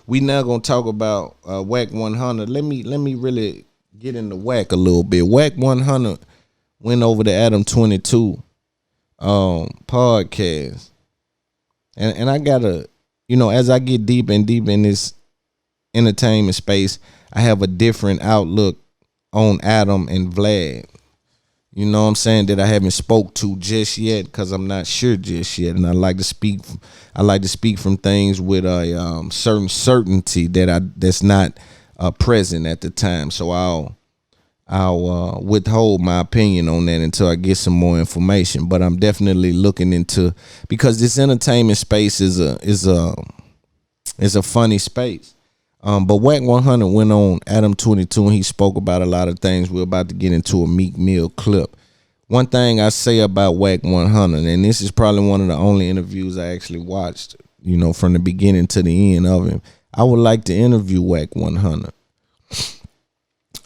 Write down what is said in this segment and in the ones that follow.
we now gonna talk about Wack 100. Let me really get into Wack a little bit. Wack 100 went over to Adam 22 podcast, and I gotta, as I get deep and deep in this entertainment space, I have a different outlook on Adam and Vlad. You know what I'm saying, that I haven't spoke to just yet because I'm not sure just yet, and I like to speak from things with a certain certainty that's not present at the time. So I'll withhold my opinion on that until I get some more information. But I'm definitely looking into, because this entertainment space is a funny space. But Wack 100 went on Adam 22 and he spoke about a lot of things. We're about to get into a Meek Mill clip. One thing I say about Wack 100, and this is probably one of the only interviews I actually watched, from the beginning to the end of him. I would like to interview Wack 100.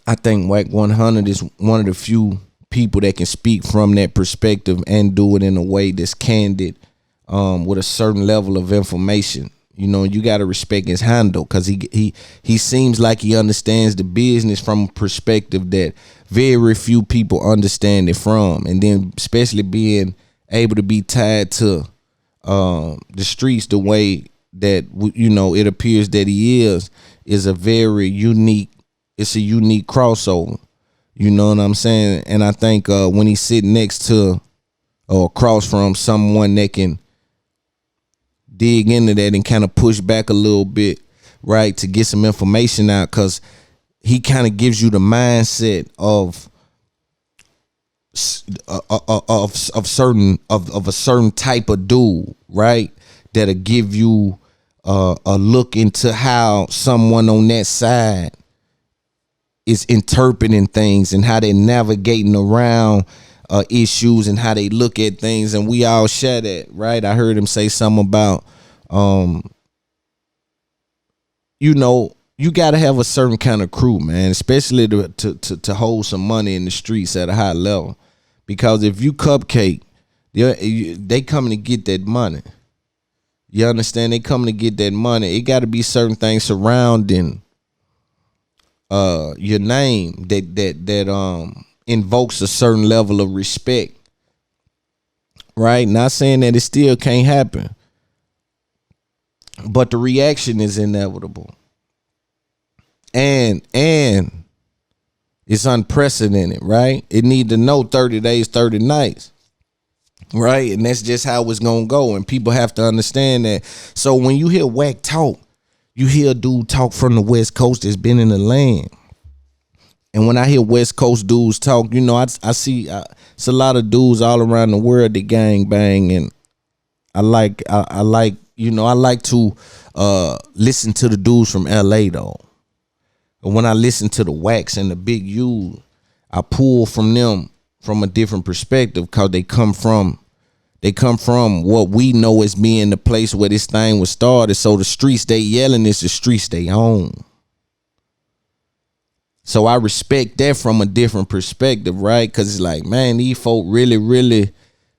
I think Wack 100 is one of the few people that can speak from that perspective and do it in a way that's candid, with a certain level of information. You got to respect his handle, because he seems like he understands the business from a perspective that very few people understand it from. And then especially being able to be tied to the streets the way that, it appears that he is a very unique, it's a unique crossover. You know what I'm saying? And I think when he's sitting next to or across from someone that can dig into that and kind of push back a little bit, right, to get some information out, because he kind of gives you the mindset of a certain type of dude, right, that'll give you a look into how someone on that side is interpreting things and how they're navigating around issues and how they look at things, and we all share that, right? I heard him say something about, you got to have a certain kind of crew, man, especially to hold some money in the streets at a high level, because if you cupcake, they coming to get that money. You understand? They coming to get that money. It got to be certain things surrounding your name that invokes a certain level of respect, right? Not saying that it still can't happen, but the reaction is inevitable, and it's unprecedented, right? It need to know 30 days, 30 nights, right? And that's just how it's gonna go, and people have to understand that. So when you hear Wack talk, you hear a dude talk from the West Coast that's been in the land. And when I hear West Coast dudes talk, I see it's a lot of dudes all around the world that gang bang, and I like to listen to the dudes from LA though. And when I listen to the Wacks and the Big U, I pull from them from a different perspective, because they come from what we know as being the place where this thing was started. So the streets they yelling is the streets they own. So I respect that from a different perspective, right? Because it's like, man, these folk really, really,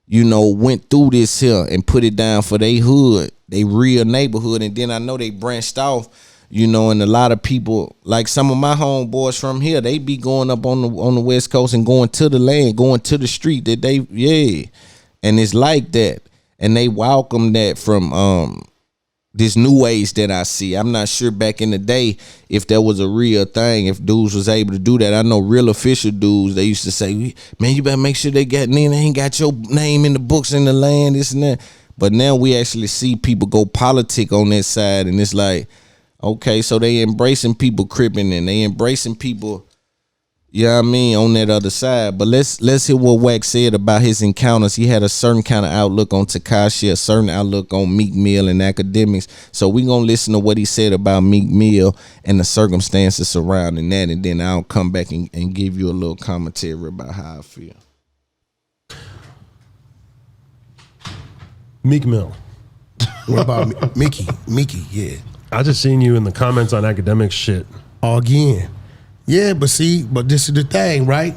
went through this here and put it down for their hood, they real neighborhood. And then I know they branched off, and a lot of people, like some of my homeboys from here, they be going up on the West Coast and going to the land, going to the street that and it's like that. And they welcome that from this new age that I see. I'm not sure back in the day if that was a real thing, if dudes was able to do that. I know real official dudes, they used to say, man, you better make sure they ain't got your name in the books in the land, this and that. But now we actually see people go politic on that side, and it's like, okay, so they embracing people cripping, and they embracing people, on that other side. But let's hear what Wack said about his encounters. He had a certain kind of outlook on Tekashi, a certain outlook on Meek Mill and academics. So we gonna listen to what he said about Meek Mill and the circumstances surrounding that, and then I'll come back and give you a little commentary about how I feel. Meek Mill. What about Mickey? Mickey, yeah. I just seen you in the comments on academic shit. Again. Yeah, but this is the thing, right?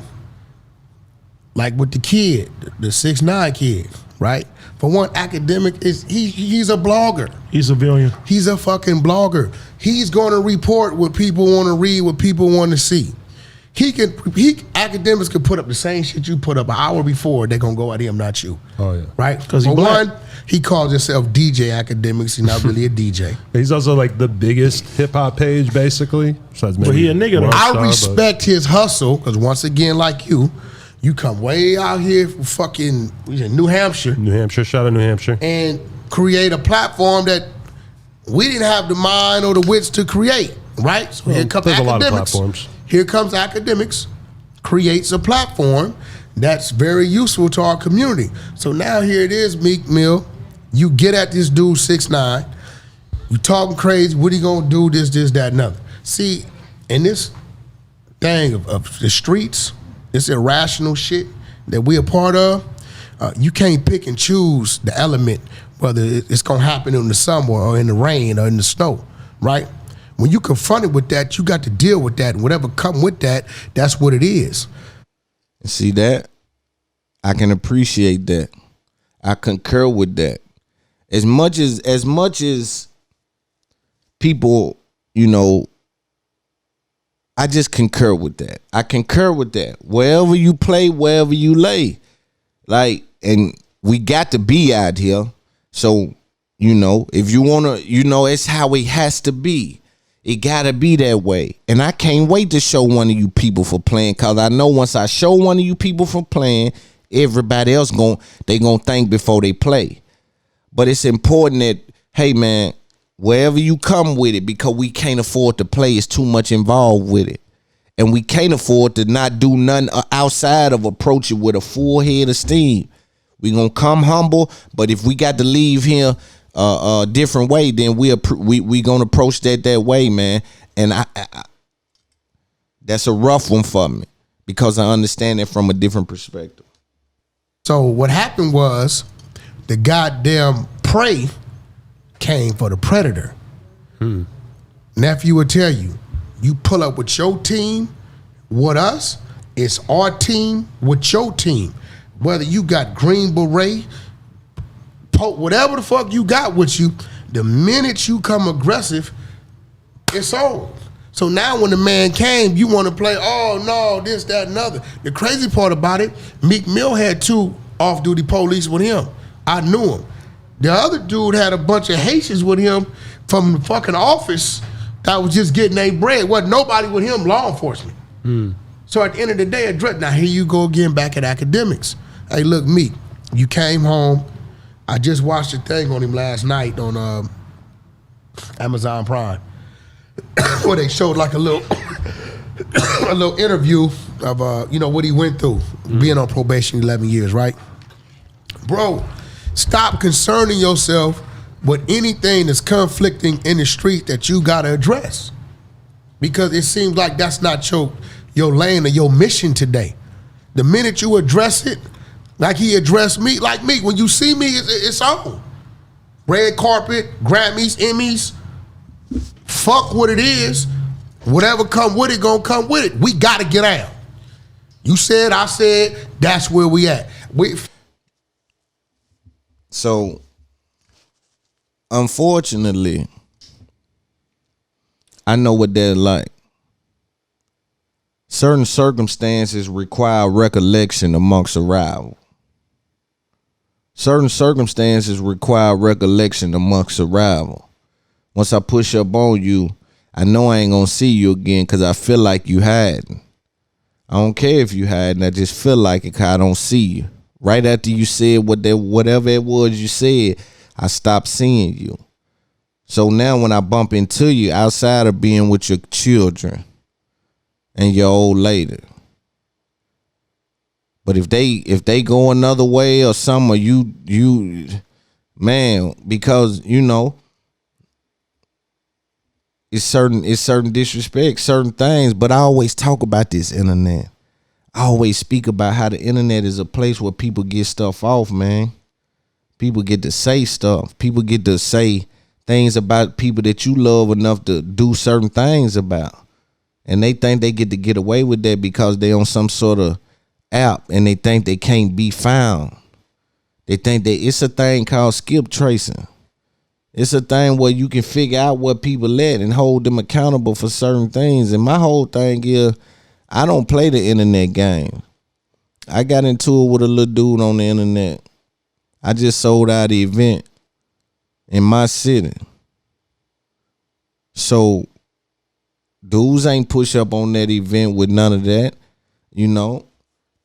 Like with the kid, the 6'9" kid, right? For one, academic he's a blogger. He's a villain. He's a fucking blogger. He's going to report what people want to read, what people want to see. Academics can put up the same shit you put up an hour before. They're gonna go at him, not you. Oh yeah, right? Because for one, he calls himself DJ Academics. He's not really a DJ. He's also like the biggest hip hop page, basically. Besides maybe he a nigga though. I respect his hustle because once again, like you come way out here from fucking New Hampshire. New Hampshire, shout out New Hampshire, and create a platform that we didn't have the mind or the wits to create. Right? So here comes there's academics. A lot of platforms. Here comes academics, creates a platform that's very useful to our community. So now here it is, Meek Mill. You get at this dude 6'9", you talking crazy, what he gonna do, this, that, and other. See, in this thing of the streets, this irrational shit that we a part of, you can't pick and choose the element, whether it's gonna happen in the summer or in the rain or in the snow, right? When you confronted with that, you got to deal with that. And whatever come with that, that's what it is. See that? I can appreciate that. I concur with that. As much as people, I just concur with that. I concur with that. Wherever you play, wherever you lay. Like, and we got to be out here. So, if you want to, it's how it has to be. It gotta be that way. And I can't wait to show one of you people for playing, because I know once I show one of you people for playing, everybody else they gonna think before they play. But it's important that, hey man, wherever you come with it, because we can't afford to play, it's too much involved with it. And we can't afford to not do nothing outside of approach it with a full head of steam. We gonna come humble, but if we got to leave here a different way, then we gonna approach that way, man. And I that's a rough one for me, because I understand it from a different perspective. So what happened was the goddamn prey came for the predator. Nephew will tell you, you pull up with your team, with us, it's our team with your team. Whether you got Green Beret, whatever the fuck you got with you, the minute you come aggressive, it's on. So now when the man came, you want to play, oh no, this, that, and other. The crazy part about it, Meek Mill had 2 off-duty police with him. I knew him. The other dude had a bunch of Haitians with him from the fucking office that was just getting their bread. Wasn't nobody with him, law enforcement. So at the end of the day, now here you go again back at academics. Hey, look, Meek, you came home. I just watched a thing on him last night on Amazon Prime where they showed like a little interview of what he went through being on probation 11 years, right? Bro, stop concerning yourself with anything that's conflicting in the street that you gotta address, because it seems like that's not your lane or your mission today. The minute you address it, like he addressed me, like me, when you see me, it's on. Red carpet, Grammys, Emmys, fuck what it is. Whatever come with it, gonna come with it. We gotta get out. You said, I said, that's where we at. So, unfortunately, I know what they're like. Certain circumstances require recollection amongst a rival. Certain circumstances require recollection amongst a rival. Once I push up on you, I know I ain't gonna see you again because I feel like you hiding. I don't care if you hiding, I just feel like it because I don't see you. Right after you said whatever it was you said, I stopped seeing you. So now when I bump into you outside of being with your children and your old lady, but if they go another way or something, or you man, because it's certain disrespect, certain things. But I always talk about this internet. I always speak about how the internet is a place where people get stuff off, man. People get to say stuff. People get to say things about people that you love enough to do certain things about. And they think they get away with that because they on some sort of app and they think they can't be found. They think that it's a thing called skip tracing. It's a thing where you can figure out what people at and hold them accountable for certain things. And my whole thing is, I don't play the internet game. I got into it with a little dude on the internet. I just sold out the event in my city. So dudes ain't push up on that event with none of that, you know.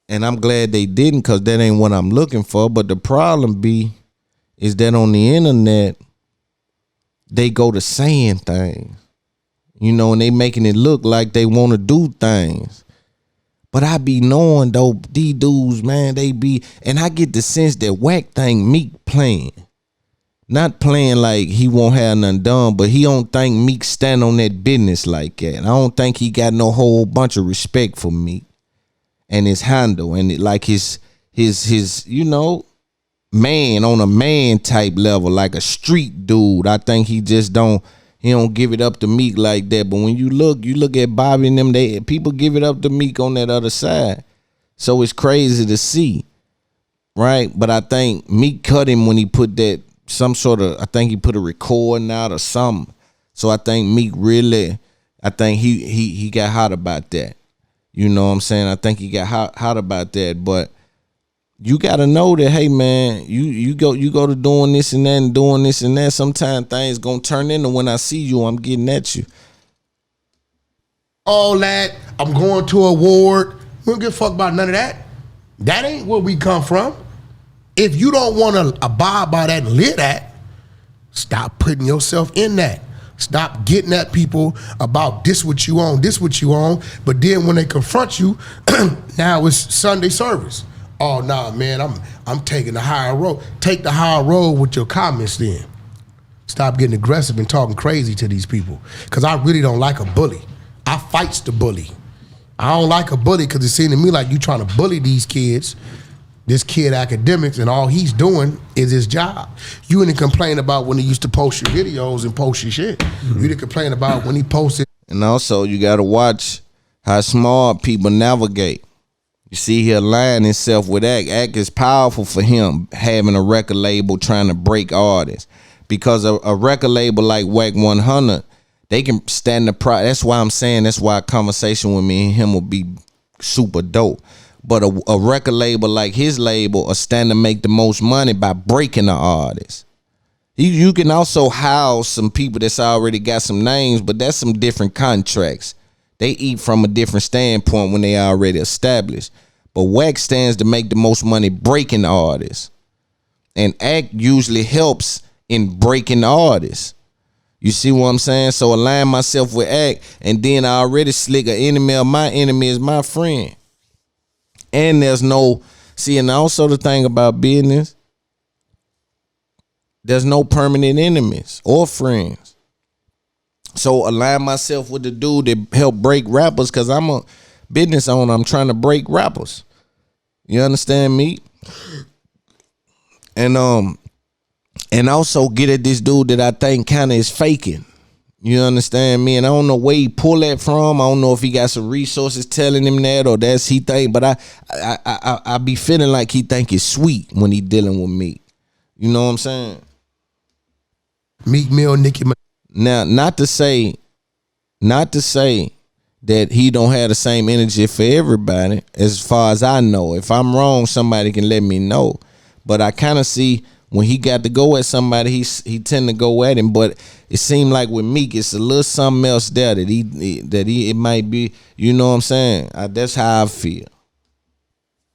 And I'm glad they didn't, because that ain't what I'm looking for. But the problem is that on the internet, they go to saying things, you know, and they making it look like they want to do things. But I be knowing, though, these dudes, man, they be, and I get the sense that Wack think Meek playing. Not playing like he won't have nothing done, but he don't think Meek stand on that business like that. I don't think he got no whole bunch of respect for Meek and his handle and like his you know, man on a man type level, like a street dude. I think he don't give it up to Meek like that. But when you look at Bobby and them, people give it up to Meek on that other side. So it's crazy to see, right? But I think Meek cut him when he put that I think he put a recording out or something. So I think Meek really, I think he got hot about that. You know what I'm saying? I think he got hot about that. But you gotta know that, hey man, you go to doing this and that and doing this and that. Sometimes things gonna turn into when I see you, I'm getting at you. All that, I'm going to a ward. We don't give a fuck about none of that. That ain't where we come from. If you don't want to abide by that and live that, stop putting yourself in that. Stop getting at people about this what you on, this what you on. But then when they confront you, now it's Sunday service. Oh nah, man, I'm taking the higher road. Take the higher road with your comments then. Stop getting aggressive and talking crazy to these people. Cause I really don't like a bully. I fights the bully. I don't like a bully because it seems to me like you trying to bully these kids. This kid academics, and all he's doing is his job. You didn't complain about when he used to post your videos and post your shit. You didn't complain about when he posted. And also, you got to watch how smart people navigate. You see, he align himself with Act. Act is powerful for him having a record label trying to break artists, because a record label like Wack100, they can stand the price. That's why I'm saying that's why a conversation with me and him will be super dope. But a record label like his label will stand to make the most money by breaking the artist. You can also house some people that's already got some names, but that's some different contracts. They eat from a different standpoint when they already established. But Wack stands to make the most money breaking artists. And Act usually helps in breaking artists. You see what I'm saying? So align myself with Act, and then I already slick an enemy of my enemy is my friend. And there's no, see, and also the thing about business, there's no permanent enemies or friends. So align myself with the dude that help break rappers, because I'm a business owner. I'm trying to break rappers. You understand me? And also get at this dude that I think kind of is faking. You understand me? And I don't know where he pull that from. I don't know if he got some resources telling him that, or that's he think. But I be feeling like he think it's sweet when he dealing with me. You know what I'm saying? Meek Mill, Nicki. Now, not to say that he don't have the same energy for everybody. As far as I know, if I'm wrong, somebody can let me know. But I kind of see when he got to go at somebody, he tend to go at him. But it seemed like with Meek, it's a little something else there that it might be. You know what I'm saying? That's how I feel.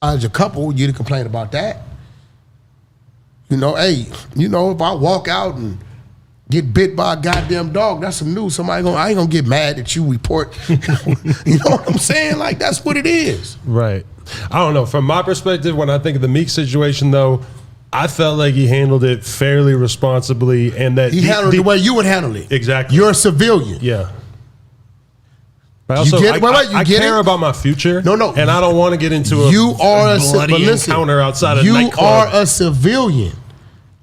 As a couple, you didn't complain about that. You know, hey, you know, if I walk out and get bit by a goddamn dog, that's some news. I ain't gonna get mad that you report. You know what I'm saying? Like, that's what it is. Right. I don't know. From my perspective, when I think of the Meek situation, though, I felt like he handled it fairly responsibly, and that he handled it the way you would handle it. Exactly. You're a civilian. Yeah. But also, I care about my future. No. And I don't want to get into a bloody encounter outside of you nightclub. You are a civilian.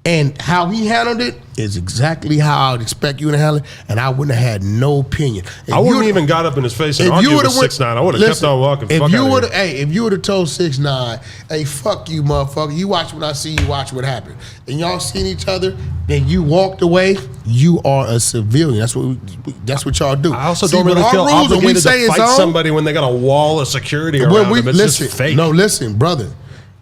And how he handled it is exactly how I would expect you to handle it, and I wouldn't have had no opinion. I wouldn't even got up in his face and argued with 6ix9ine. I would have kept on walking. If you would have told 6ix9ine, hey, fuck you, motherfucker. You watch what I see, you watch what happened. And y'all seen each other, then you walked away, you are a civilian. That's what y'all do. I also don't really feel obligated to fight somebody when they got a wall of security around them. It's just fake. No, listen, brother.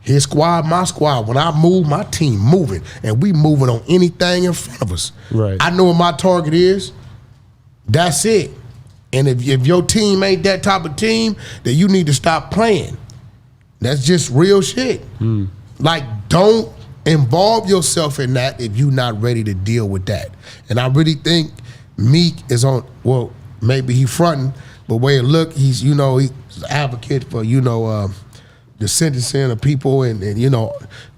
His squad, my squad. When I move, my team moving, and we moving on anything in front of us. Right. I know what my target is. That's it. And if your team ain't that type of team, then you need to stop playing. That's just real shit. Like, don't involve yourself in that if you're not ready to deal with that. And I really think Meek is on. Well, maybe he fronting, but way it look, he's he's an advocate for the sentencing of people and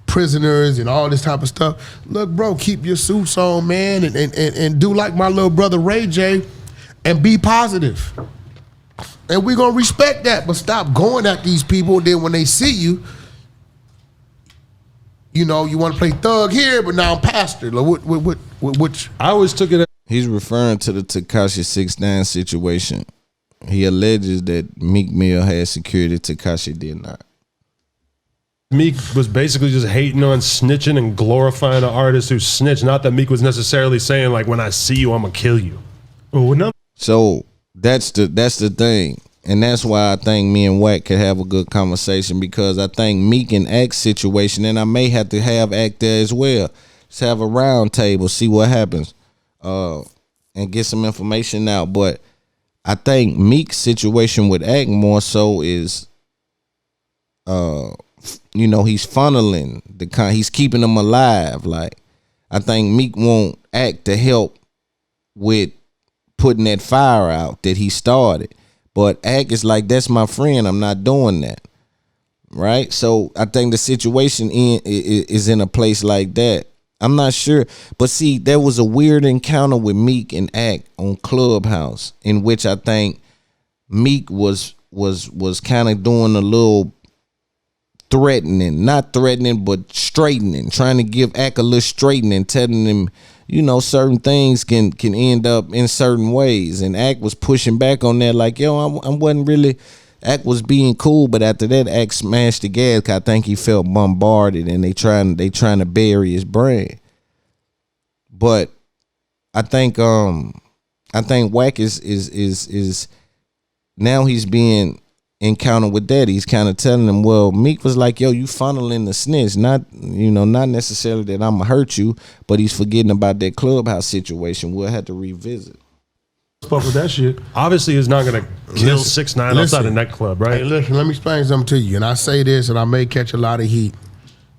prisoners and all this type of stuff. Look, bro, keep your suits on, man, and do like my little brother Ray J and be positive. And we're gonna respect that, but stop going at these people. Then when they see you, you want to play thug here, but now I'm pastor. Like, which I always took it as He's referring to the Tekashi 6ix9ine situation. He alleges that Meek Mill had security, Tekashi did not. Meek was basically just hating on snitching and glorifying an artist who snitched. Not that Meek was necessarily saying, like, when I see you, I'm gonna kill you. So that's the thing. And that's why I think me and Wack could have a good conversation, because I think Meek and Ack's situation, and I may have to have Ack there as well. Just have a round table, see what happens, and get some information out. But I think Meek's situation with Ack more so is he's funneling he's keeping them alive. Like, I think Meek want Ack to help with putting that fire out that he started, but Ack is like, that's my friend, I'm not doing that, right? So I think the situation is in a place like that. I'm not sure, but see, there was a weird encounter with Meek and Ack on Clubhouse, in which I think Meek was kind of doing a little not threatening, but straightening, trying to give Ack a little straightening, telling him, certain things can end up in certain ways. And Ack was pushing back on that, like, yo, I wasn't really. Ack was being cool, but after that, Ack smashed the gas. I think he felt bombarded, and they trying to bury his brand. But I think Wack is now he's being encounter with that. He's kind of telling him, well, Meek was like, yo, you funneling the snitch, not necessarily that I'm gonna hurt you, but he's forgetting about that Clubhouse situation. We'll have to revisit. Fuck with that shit. Obviously, he's not gonna kill 6ix9ine outside a nightclub, right? Hey, listen, let me explain something to you. And I say this, and I may catch a lot of heat.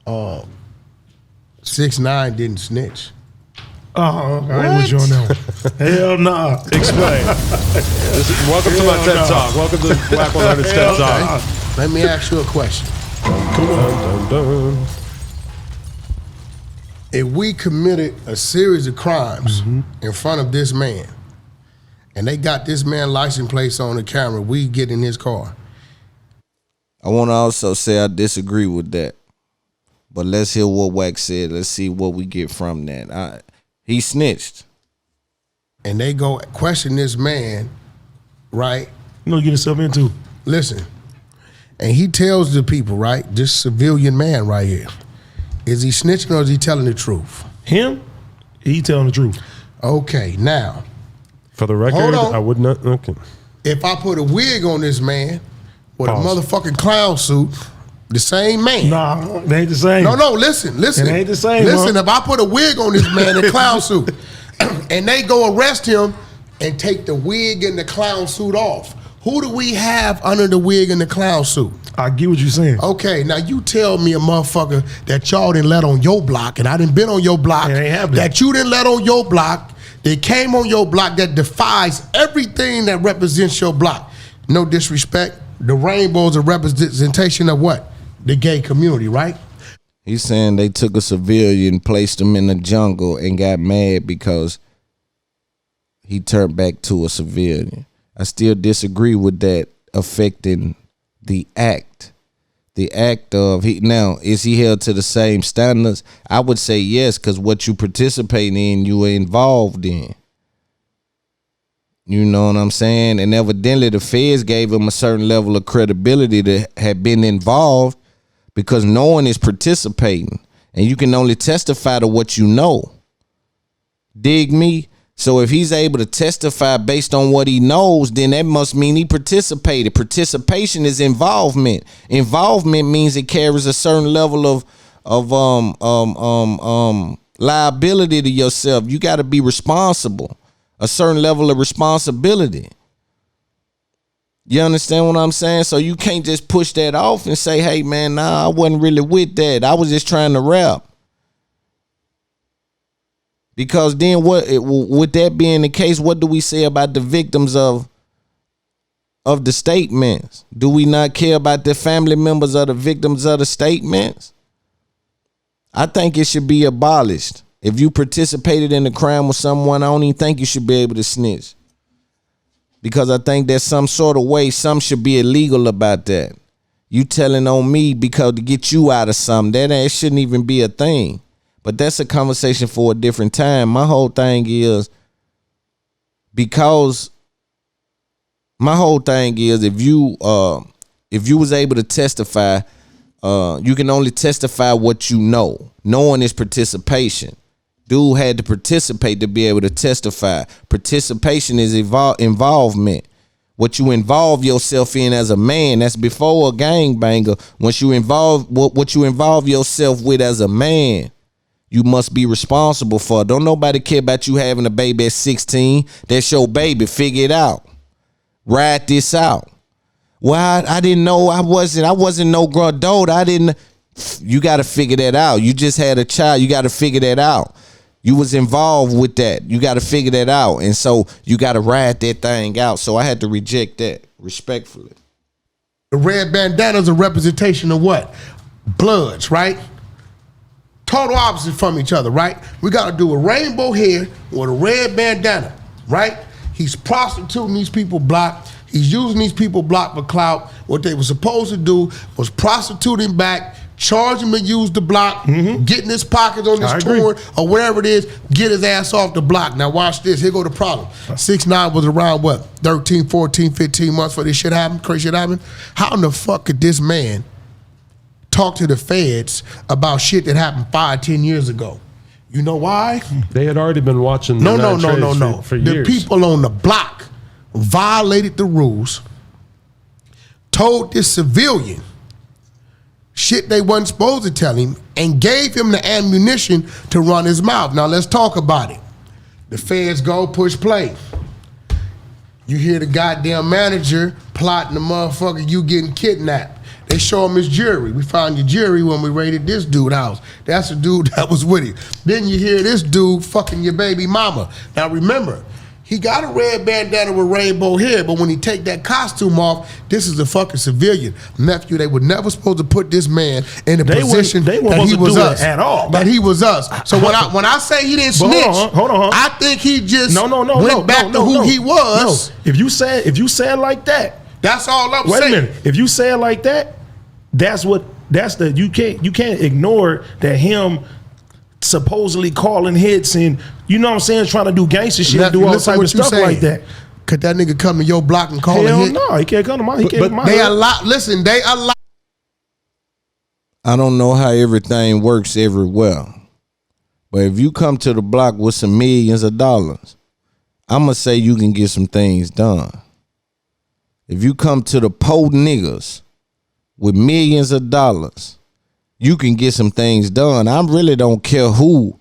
6ix9ine didn't snitch. Oh, I ain't with you on that one. Hell nah. Explain. Welcome to my TED Talk. Welcome to Wack100's TED Talk. Let me ask you a question. Dun, dun, dun. If we committed a series of crimes in front of this man, and they got this man license plates on the camera, we get in his car. I want to also say I disagree with that, but let's hear what Wack said. Let's see what we get from that. He snitched. And they go question this man, right? You know what you get yourself into. Listen. And he tells the people, right, this civilian man right here, is he snitching or is he telling the truth? Him? He telling the truth. Okay, now. For the record, I would not. Okay. If I put a wig on this man with Pause. a motherfucking clown suit, the same man. Nah, they ain't the same. No, listen. It ain't the same. Listen, if I put a wig on this man in a clown suit and they go arrest him and take the wig and the clown suit off, who do we have under the wig and the clown suit? I get what you're saying. Okay, now you tell me a motherfucker that y'all didn't let on your block, and I done been on your block, It ain't happening. that you didn't let on your block, that came on your block, that defies everything that represents your block. No disrespect, the rainbow is a representation of what? The gay community, right? He's saying they took a civilian, placed him in the jungle, and got mad because he turned back to a civilian. I still disagree with that affecting the act. the act of now, is he held to the same standards? I would say yes, because what you participate in, you are involved in. You know what I'm saying? And evidently the feds gave him a certain level of credibility to have been involved, because no one is participating. And you can only testify to what you know. Dig me? So if he's able to testify based on what he knows, then that must mean he participated. Participation is involvement. Involvement means it carries a certain level of liability to yourself. You got to be responsible. A certain level of responsibility. You understand what I'm saying? So you can't just push that off and say, hey man, nah, I wasn't really with that. I was just trying to rap. Because then what, with that being the case, what do we say about the victims of the statements? Do we not care about the family members of the victims of the statements? I think it should be abolished. If you participated in a crime with someone, I don't even think you should be able to snitch. Because I think there's some sort of way, some should be illegal about that. You telling on me because to get you out of something, that shouldn't even be a thing. But that's a conversation for a different time. My whole thing is, if you was able to testify, you can only testify what you know. Knowing is participation. Dude had to participate to be able to testify. Participation is involvement. What you involve yourself in as a man, that's before a gangbanger. Once you involve what you involve yourself with as a man, you must be responsible for it. Don't nobody care about you having a baby at 16. That's your baby. Figure it out. Ride this out. Well, I didn't know. I wasn't no grown adult. You got to figure that out. You just had a child. You got to figure that out. You was involved with that. You got to figure that out. And so you got to ride that thing out. So I had to reject that respectfully. The red bandana is a representation of what? Bloods, right? Total opposite from each other, right? We got to do a rainbow hair with a red bandana, right? He's prostituting these people block. He's using these people block for clout. What they were supposed to do was prostitute him back, charge him to use the block, get in his pockets on this tour or whatever it is, get his ass off the block. Now watch this. Here go the problem. 6ix9ine was around, what, 13, 14, 15 months for this shit happened, crazy shit happened? How in the fuck could this man talk to the feds about shit that happened 5, 10 years ago? You know why? They had already been watching No. for years. The people on the block violated the rules, told this civilian shit they wasn't supposed to tell him, and gave him the ammunition to run his mouth. Now let's talk about it. The feds go push play. You hear the goddamn manager plotting the motherfucker you getting kidnapped. They show him his jewelry. We found your jewelry when we raided this dude's house. That's the dude that was with you. Then you hear this dude fucking your baby mama. Now remember, he got a red bandana with rainbow hair, but when he take that costume off, this is a fucking civilian. Nephew, they were never supposed to put this man in a position that he was us. At all. That he was us. So when I say he didn't snitch, hold on. I think he just went back to who he was. No. If you say it like that, that's all I'm saying. Wait a minute. If you say it like that, you can't ignore that him supposedly calling hits and, you know what I'm saying, trying to do gangster shit and do all type of stuff like that. Could that nigga come to your block and call a hit? No, he can't come to mine. He can't come to mine. They allow. I don't know how everything works everywhere, but if you come to the block with some millions of dollars, I'm going to say you can get some things done. If you come to the poor niggas with millions of dollars, you can get some things done. I really don't care who,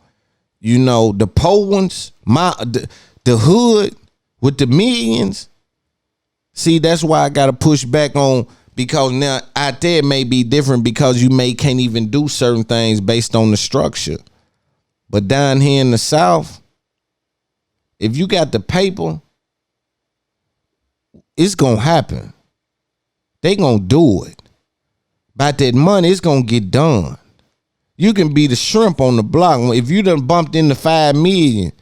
the poor ones, the hood with the millions. See, that's why I got to push back on, because now out there it may be different because you can't even do certain things based on the structure. But down here in the South, if you got the paper, it's going to happen. They going to do it. About that money, it's going to get done. You can be the shrimp on the block. If you done bumped into 5 million,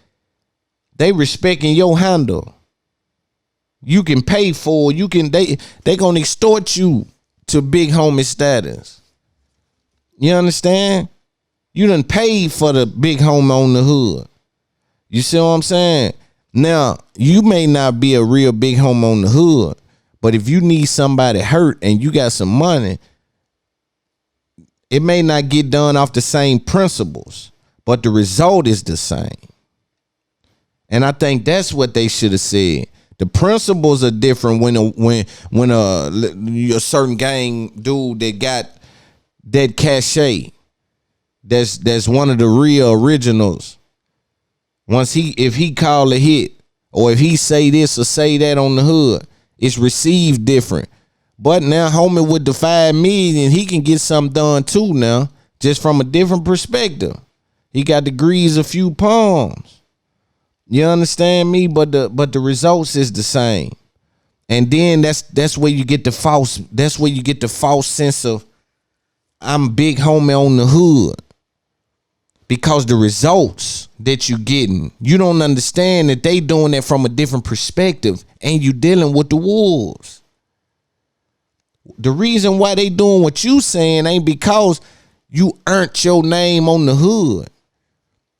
they respecting your handle. You can pay for it. They going to extort you to big homie status. You understand? You done paid for the big homie on the hood. You see what I'm saying? Now, you may not be a real big homie on the hood, but if you need somebody hurt and you got some money, it may not get done off the same principles, but the result is the same. And I think that's what they should have said. The principles are different when a certain gang dude that got that cachet, that's one of the real originals. If he call a hit, or if he say this or say that on the hood, it's received different. But now homie with the 5 million, he can get something done too now, just from a different perspective. He got degrees a few palms. You understand me? But the results is the same. And then that's where you get the false sense of I'm big homie on the hood. Because the results that you getting, you don't understand that they doing that from a different perspective, and you dealing with the wolves. The reason why they doing what you saying ain't because you earned your name on the hood.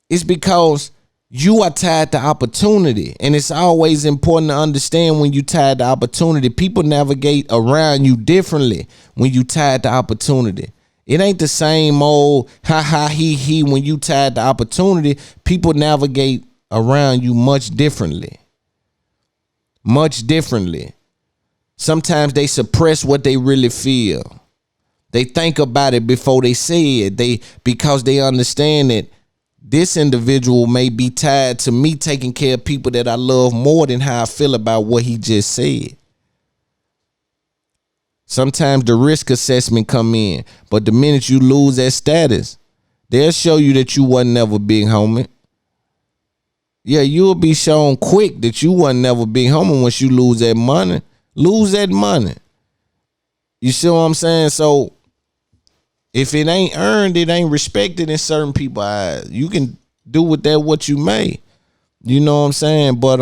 It's because you are tied to opportunity. And it's always important to understand when you tied to opportunity, people navigate around you differently when you tied to opportunity. It ain't the same old ha ha he when you tied to opportunity. People navigate around you much differently. Much differently. Sometimes they suppress what they really feel. They think about it before they say it. Because they understand that this individual may be tied to me taking care of people that I love more than how I feel about what he just said. Sometimes the risk assessment come in, but the minute you lose that status, they'll show you that you wasn't never big homie. Yeah, you'll be shown quick that you wasn't never big homie once you lose that money. Lose that money. You see what I'm saying? So if it ain't earned, it ain't respected in certain people's eyes. You can do with that what you may. You know what I'm saying? But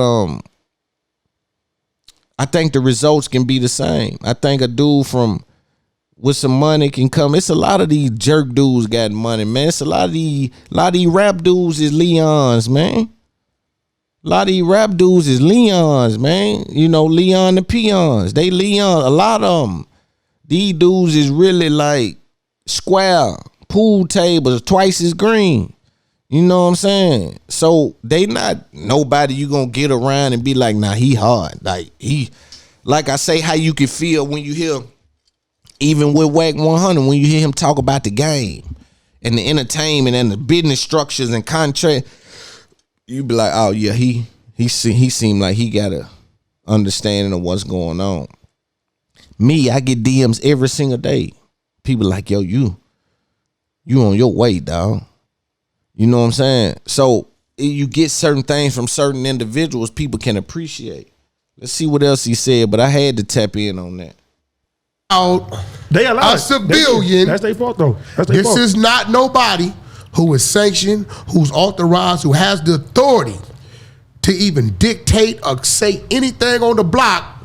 I think the results can be the same. I think a dude with some money can come. It's a lot of these jerk dudes got money, man. It's a lot of these rap dudes is Leons, man. A lot of these rap dudes is Leons, man. You know, Leon the Peons. They Leon. A lot of them. These dudes is really like square pool tables, twice as green. You know what I'm saying? So they not nobody you gonna get around and be like, nah, he hard. Like I say, how you can feel when you hear, even with Wack100, when you hear him talk about the game and the entertainment and the business structures and contract, you be like, oh yeah, he seemed like he got a understanding of what's going on. Me, I get DMs every single day. People like, yo, you on your way, dog. You know what I'm saying? So you get certain things from certain individuals people can appreciate. Let's see what else he said, but I had to tap in on that. They allowed a civilian. That's their fault, though. This is not nobody who is sanctioned, who's authorized, who has the authority to even dictate or say anything on the block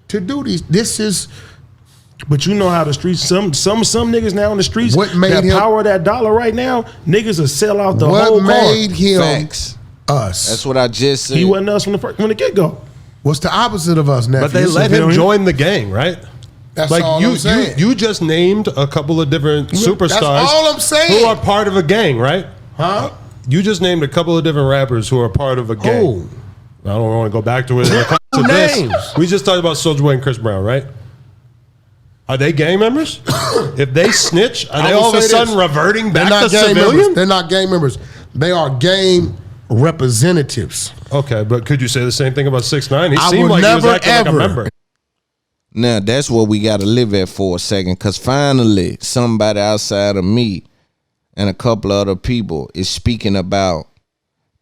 to do these. This is. But you know how the streets, some niggas now in the streets, what made that him, power of that dollar right now, niggas will sell out the whole car. What made him Facts. Us? That's what I just said. He wasn't us from the get-go. What's the opposite of us, nephew? But they let him join the gang, right? That's all I'm saying. You just named a couple of different superstars. That's all I'm saying. Who are part of a gang, right? Huh? You just named a couple of different rappers who are part of a gang. Who? I don't want to go back to it. Who names? We just talked about Soulja Boy and Chris Brown, right? Are they gang members? If they snitch, are they all of a sudden reverting back to civilian? They're not gang members. They are gang representatives. Okay, but could you say the same thing about 6ix9ine? He I seemed would like he was never, acting like a ever. member. Now, that's what we got to live at for a second, because finally somebody outside of me and a couple other people is speaking about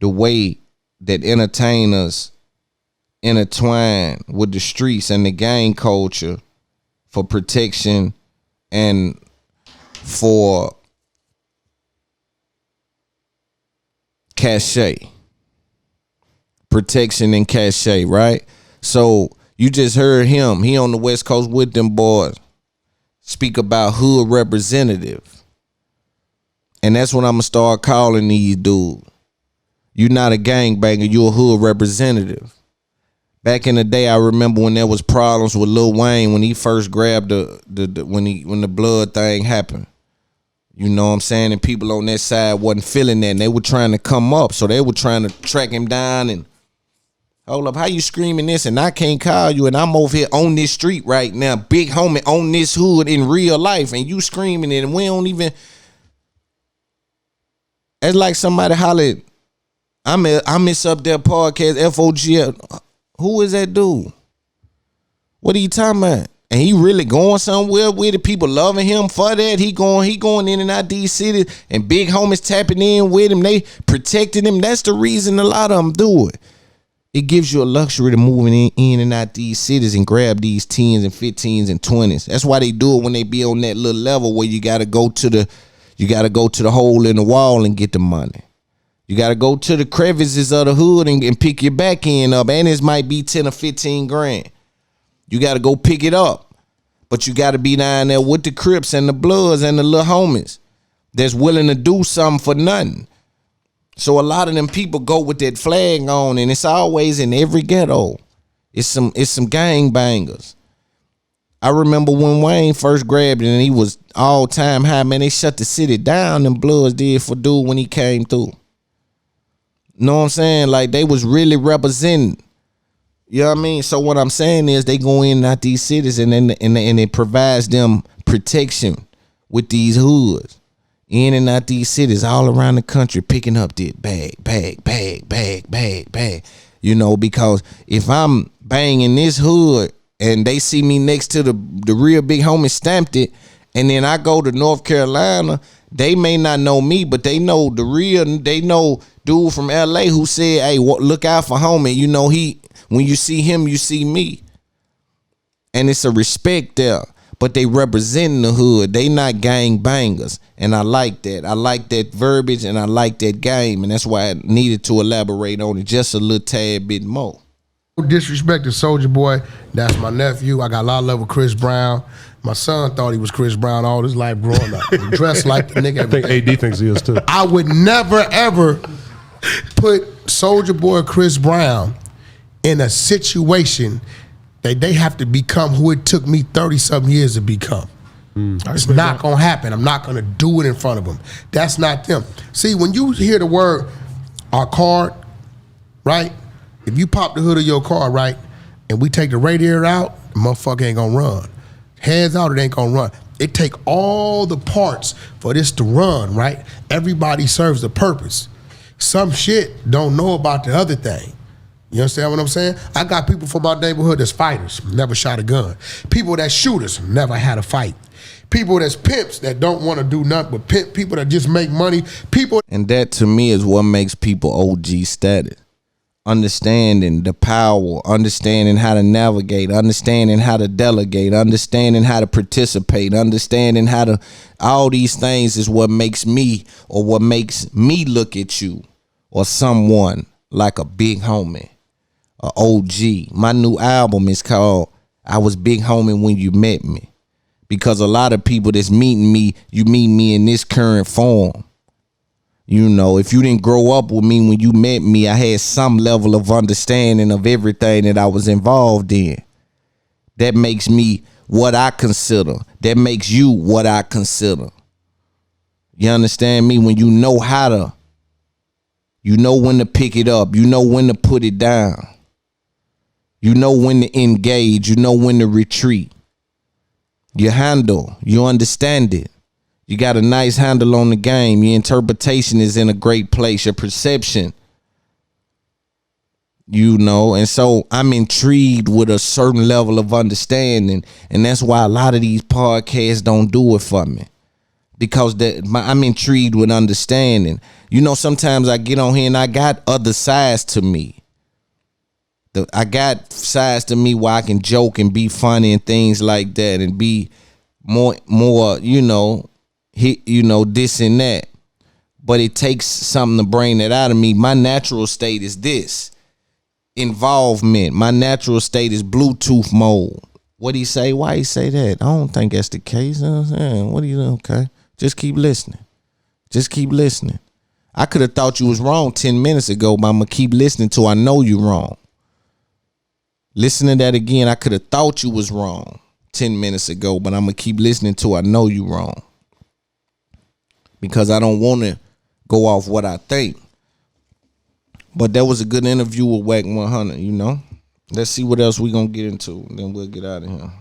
the way that entertainers intertwine with the streets and the gang culture for protection and for cachet. Protection and cachet, right? So you just heard him. He on the West Coast with them boys. speak about hood representative. And that's what I'm gonna start calling these dudes. You're not a gangbanger, you're a hood representative. Back in the day, I remember when there was problems with Lil Wayne when he first grabbed when the blood thing happened. You know what I'm saying? And people on that side wasn't feeling that, and they were trying to come up, so they were trying to track him down and hold up. How you screaming this and I can't call you, and I'm over here on this street right now, big homie on this hood in real life, and you screaming it, and we don't even. It's like somebody hollered, I miss up their podcast, FOGL. Who is that dude? What are you talking about? And he really going somewhere with it. People loving him for that. He going in and out these cities, and big homies tapping in with him. They protecting him. That's the reason a lot of them do it. It gives you a luxury to moving in and out these cities and grab these 10s and 15s and 20s. That's why they do it when they be on that little level where you gotta go to the hole in the wall and get the money. You got to go to the crevices of the hood and pick your back end up. And this might be 10 or 15 grand. You got to go pick it up. But you got to be down there with the Crips and the Bloods and the little homies that's willing to do something for nothing. So a lot of them people go with that flag on, and it's always in every ghetto. It's some gang bangers. I remember when Wayne first grabbed it and he was all time high, man, they shut the city down, them Bloods did for dude when he came through. Know what I'm saying? Like, they was really representing. You know what I mean? So what I'm saying is they go in and out these cities, and it provides them protection with these hoods. In and out these cities all around the country, picking up that bag. You know, because if I'm banging this hood and they see me next to the real big homie stamped it, and then I go to North Carolina, they may not know me, but they know they know dude from LA who said, hey, look out for homie. You know, when you see him, you see me. And it's a respect there. But they representing the hood. They not gang bangers. And I like that. I like that verbiage, and I like that game. And that's why I needed to elaborate on it just a little tad bit more. No disrespect to Soulja Boy. That's my nephew. I got a lot of love with Chris Brown. My son thought he was Chris Brown all his life growing up. He dressed like the nigga. I think AD thinks he is too. I would never, ever put Soulja Boy Chris Brown in a situation that they have to become who it took me 30-something years to become. It's not going to happen. I'm not going to do it in front of them. That's not them. See, when you hear the word, our card, right? If you pop the hood of your car, right, and we take the radiator out, the motherfucker ain't going to run. Hands out, it ain't going to run. It take all the parts for this to run, right? Everybody serves a purpose. Some shit don't know about the other thing. You understand what I'm saying? I got people from my neighborhood that's fighters, never shot a gun. People that's shooters, never had a fight. People that's pimps that don't want to do nothing but pimp. People that just make money. And that to me is what makes people OG status. Understanding the power, understanding how to navigate, understanding how to delegate, understanding how to participate, understanding how to, all these things is what makes me, or what makes me look at you or someone like a big homie, a OG. My new album is called I Was Big Homie When You Met Me, because a lot of people that's meeting me, you meet me in this current form. You know, if you didn't grow up with me when you met me, I had some level of understanding of everything that I was involved in. That makes me what I consider. That makes you what I consider. You understand me? When you know how to, you know when to pick it up. You know when to put it down. You know when to engage. You know when to retreat. You handle. You understand it. You got a nice handle on the game. Your interpretation is in a great place. Your perception, you know, and so I'm intrigued with a certain level of understanding, and that's why a lot of these podcasts don't do it for me, because I'm intrigued with understanding. You know, sometimes I get on here and I got other sides to me. I got sides to me where I can joke and be funny and things like that, and be more, you know, this and that. But it takes something to bring that out of me. My natural state is this: involvement. My natural state is Bluetooth mode. What he say? Why he say that? I don't think that's the case. You know what I'm saying? What do you do? Okay. Just keep listening. Just keep listening. I could have thought you was wrong 10 minutes ago, but I'm going to keep listening till I know you wrong. Listen to that again. I could have thought you was wrong 10 minutes ago, but I'm going to keep listening till I know you wrong. Because I don't want to go off what I think. But that was a good interview with Wack100, you know. Let's see what else we going to get into. Then we'll get out of here.